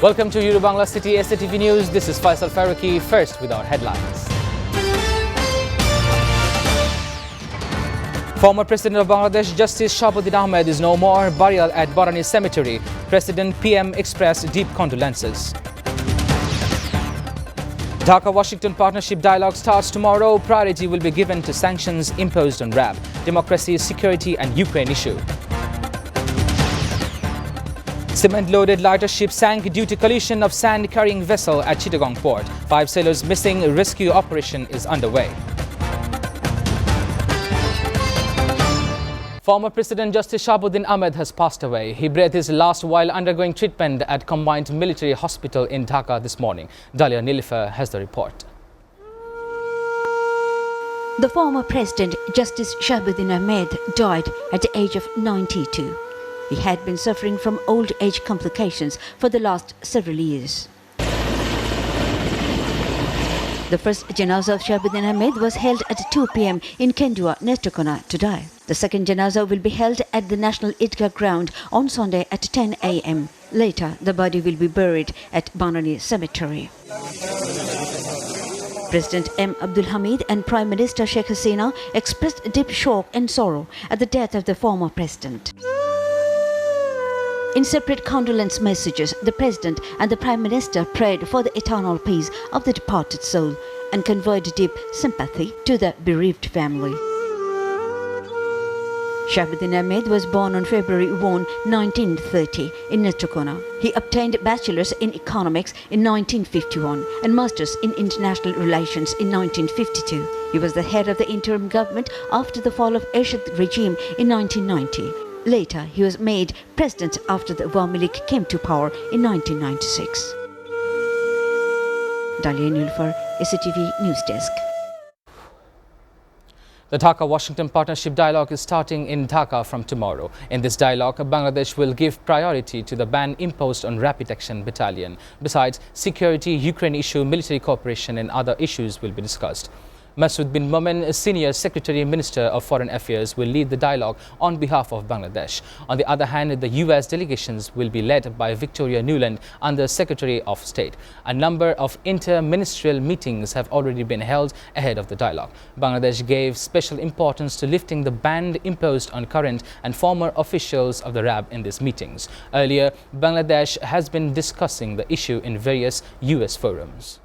Welcome to Bangla City SATV News. This is Faisal Faruqi. First with our headlines. Former President of Bangladesh, Justice Shahabuddin Ahmed, is no more. Burial at Barani Cemetery. President PM expressed deep condolences. Dhaka-Washington partnership dialogue starts tomorrow. Priority will be given to sanctions imposed on RAB, democracy, security and Ukraine issue. Cement-loaded lighter ship sank due to collision of sand-carrying vessel at Chittagong port. 5 sailors missing. Rescue operation is underway. Former President Justice Shahabuddin Ahmed has passed away. He breathed his last while undergoing treatment at Combined Military Hospital in Dhaka this morning. Dalia Nilüfer has the report. The former President, Justice Shahabuddin Ahmed, died at the age of 92. He had been suffering from old age complications for the last several years. The first janazah of Shahabuddin Ahmed was held at 2 p.m. in Kendua, Netrokona today. The second janazah will be held at the National Idgah ground on Sunday at 10 a.m. Later, the body will be buried at Barani Cemetery. President M. Abdul Hamid and Prime Minister Sheikh Hasina expressed deep shock and sorrow at the death of the former president. In separate condolence messages, the President and the Prime Minister prayed for the eternal peace of the departed soul and conveyed deep sympathy to the bereaved family. Shahabuddin Ahmed was born on February 1, 1930 in Netrokona. He obtained Bachelor's in Economics in 1951 and Master's in International Relations in 1952. He was the head of the interim government after the fall of Ershad regime in 1990. Later, he was made president after the Awami League came to power in 1996. Dalia Nilüfer, SATV News Desk. The Dhaka-Washington partnership dialogue is starting in Dhaka from tomorrow. In this dialogue, Bangladesh will give priority to the ban imposed on Rapid Action Battalion. Besides, security, Ukraine issue, military cooperation and other issues will be discussed. Masood bin Momen, Senior Secretary Minister of Foreign Affairs, will lead the dialogue on behalf of Bangladesh. On the other hand, the US delegations will be led by Victoria Nuland, Under Secretary of State. A number of inter-ministerial meetings have already been held ahead of the dialogue. Bangladesh gave special importance to lifting the ban imposed on current and former officials of the RAB in these meetings. Earlier, Bangladesh has been discussing the issue in various US forums.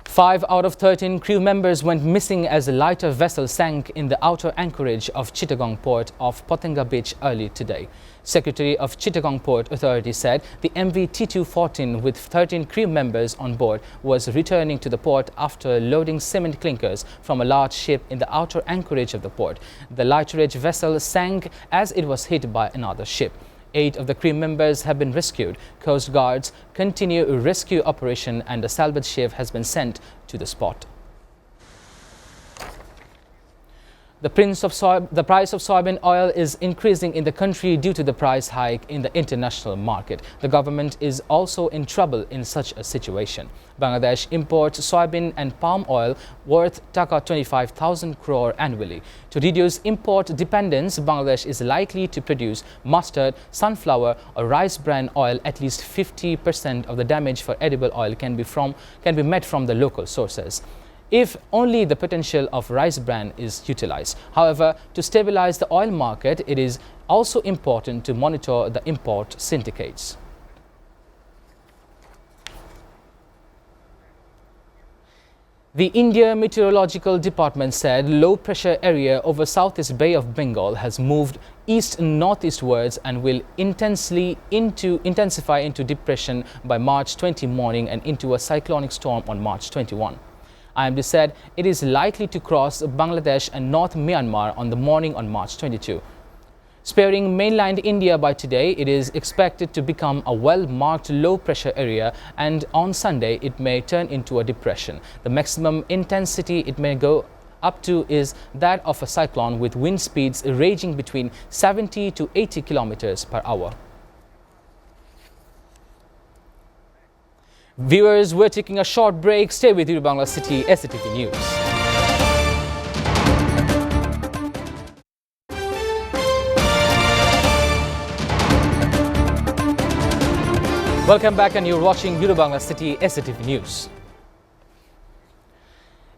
5 out of 13 crew members went missing as a lighter vessel sank in the outer anchorage of Chittagong port off Pothinga Beach early today. Secretary of Chittagong Port Authority said the MV T214 with 13 crew members on board was returning to the port after loading cement clinkers from a large ship in the outer anchorage of the port. The lighterage vessel sank as it was hit by another ship. 8 of the crew members have been rescued. Coast Guards continue a rescue operation and a salvage ship has been sent to the spot. The price of soybean oil is increasing in the country due to the price hike in the international market. The government is also in trouble in such a situation. Bangladesh imports soybean and palm oil worth Taka 25,000 crore annually. To reduce import dependence, Bangladesh is likely to produce mustard, sunflower or rice bran oil. At least 50% of the damage for edible oil can be met from the local sources, if only the potential of rice bran is utilized. However, to stabilize the oil market, it is also important to monitor the import syndicates. The India Meteorological Department said low pressure area over Southeast Bay of Bengal has moved east-northeastwards and will intensify into depression by March 20 morning and into a cyclonic storm on March 21. IMD said it is likely to cross Bangladesh and North Myanmar on the morning on March 22. Sparing mainland India by today, it is expected to become a well-marked low-pressure area, and on Sunday it may turn into a depression. The maximum intensity it may go up to is that of a cyclone, with wind speeds ranging between 70 to 80 kilometers per hour. Viewers, we're taking a short break. Stay with Bangla City SATV News. Welcome back, and you're watching Bangla City SATV News.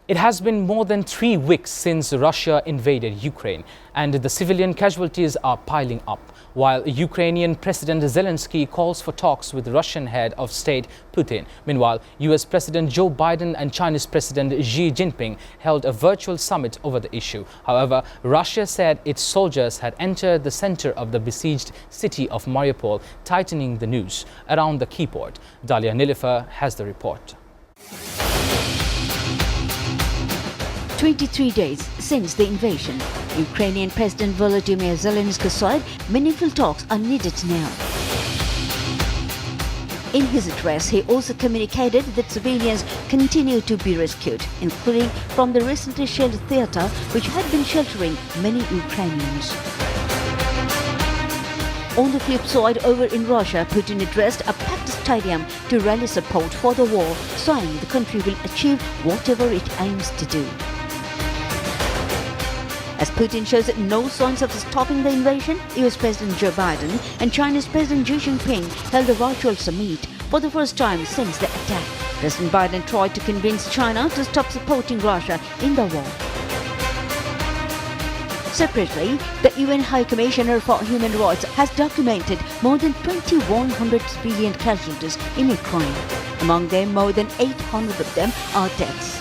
It has been more than 3 weeks since Russia invaded Ukraine, and the civilian casualties are piling up. While Ukrainian President Zelensky calls for talks with Russian head of state Putin. Meanwhile, US President Joe Biden and Chinese President Xi Jinping held a virtual summit over the issue. However, Russia said its soldiers had entered the center of the besieged city of Mariupol, tightening the noose around the key port. Dalia Nilüfer has the report. 23 days since the invasion, Ukrainian President Volodymyr Zelensky said meaningful talks are needed now. In his address, he also communicated that civilians continue to be rescued, including from the recently shelled theater, which had been sheltering many Ukrainians. On the flip side, over in Russia, Putin addressed a packed stadium to rally support for the war, saying the country will achieve whatever it aims to do. As Putin shows no signs of stopping the invasion, US President Joe Biden and Chinese President Xi Jinping held a virtual summit for the first time since the attack. President Biden tried to convince China to stop supporting Russia in the war. Separately, the UN High Commissioner for Human Rights has documented more than 2,100 civilian casualties in Ukraine. Among them, more than 800 of them are deaths.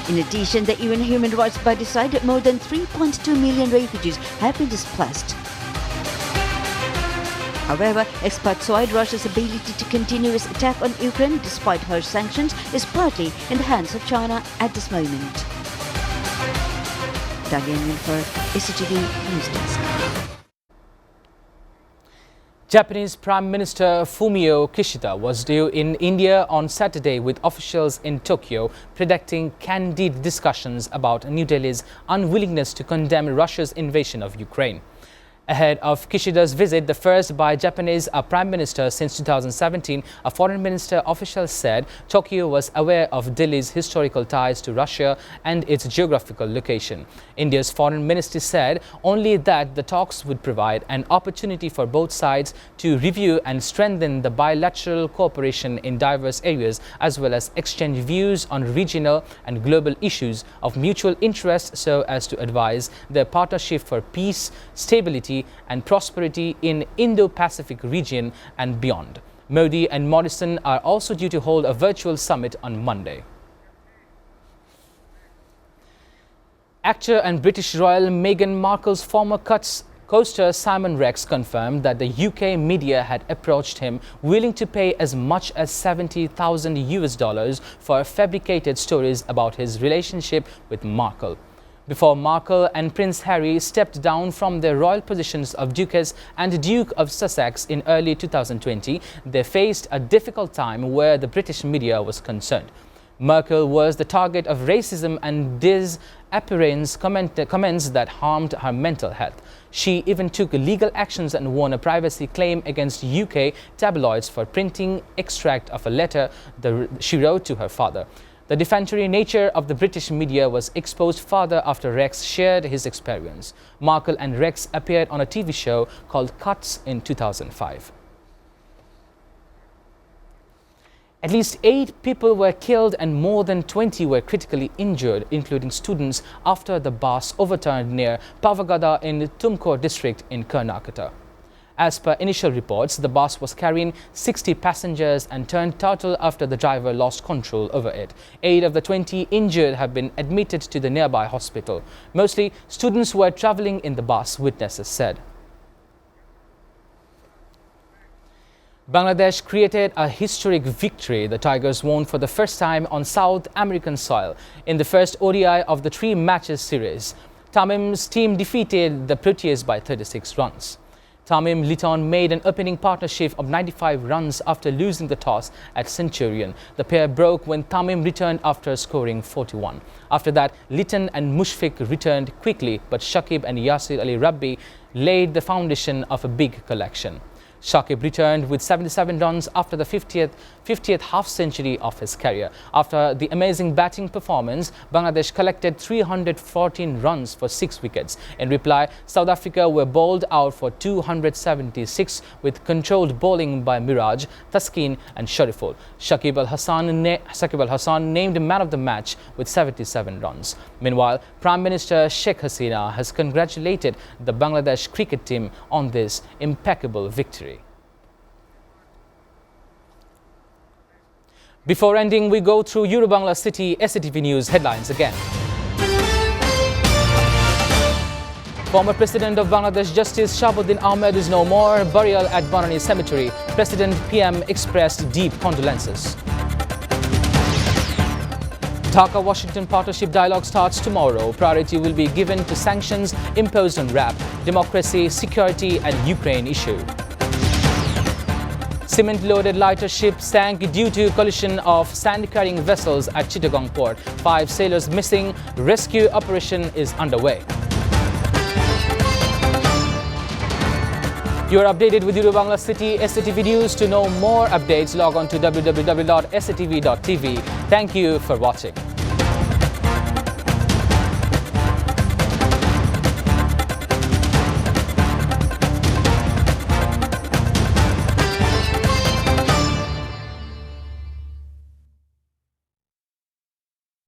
In addition, the UN Human Rights Body said that more than 3.2 million refugees have been displaced. However, experts said Russia's ability to continue its attack on Ukraine despite harsh sanctions is partly in the hands of China at this moment. Dalia Nilüfer, SATV News Desk. Japanese Prime Minister Fumio Kishida was due in India on Saturday, with officials in Tokyo predicting candid discussions about New Delhi's unwillingness to condemn Russia's invasion of Ukraine. Ahead of Kishida's visit, the first by Japanese Prime Minister since 2017, a foreign minister official said Tokyo was aware of Delhi's historical ties to Russia and its geographical location. India's foreign ministry said only that the talks would provide an opportunity for both sides to review and strengthen the bilateral cooperation in diverse areas, as well as exchange views on regional and global issues of mutual interest so as to advise their partnership for peace, stability and prosperity in Indo-Pacific region and beyond. Modi and Morrison are also due to hold a virtual summit on Monday. Actor and British royal Meghan Markle's former co-star Simon Rex confirmed that the UK media had approached him willing to pay as much as $70,000 for fabricated stories about his relationship with Markle. Before Markle and Prince Harry stepped down from their royal positions of Duchess and Duke of Sussex in early 2020, they faced a difficult time where the British media was concerned. Merkel was the target of racism and disappearance comments that harmed her mental health. She even took legal actions and won a privacy claim against UK tabloids for printing extract of a letter she wrote to her father. The defamatory nature of the British media was exposed further after Rex shared his experience. Markle and Rex appeared on a TV show called Cuts in 2005. At least 8 people were killed and more than 20 were critically injured, including students, after the bus overturned near Pavagada in Tumkur district in Karnataka. As per initial reports, the bus was carrying 60 passengers and turned turtle after the driver lost control over it. 8 of the 20 injured have been admitted to the nearby hospital. Mostly students were travelling in the bus, witnesses said. Bangladesh created a historic victory. The Tigers won for the first time on South American soil in the first ODI of the 3-matches series. Tamim's team defeated the Proteas by 36 runs. Tamim Litton made an opening partnership of 95 runs after losing the toss at Centurion. The pair broke when Tamim returned after scoring 41. After that, Litton and Mushfiq returned quickly, but Shakib and Yasir Ali Rabbi laid the foundation of a big collection. Shakib returned with 77 runs after the 50th half-century of his career. After the amazing batting performance, Bangladesh collected 314 runs for 6 wickets. In reply, South Africa were bowled out for 276 with controlled bowling by Miraj, Taskin and Shariful. Shakib Al Hassan named man of the match with 77 runs. Meanwhile, Prime Minister Sheikh Hasina has congratulated the Bangladesh cricket team on this impeccable victory. Before ending, we go through Bangla City SATV News headlines again. Former President of Bangladesh Justice Shahabuddin Ahmed is no more. Burial at Banani Cemetery. President PM expressed deep condolences. Dhaka-Washington partnership dialogue starts tomorrow. Priority will be given to sanctions imposed on RAP, democracy, security and Ukraine issue. Cement-loaded lighter ship sank due to collision of sand-carrying vessels at Chittagong port. 5 sailors missing. Rescue operation is underway. You are updated with Bangla City SATV News. To know more updates, log on to www.satv.tv. Thank you for watching.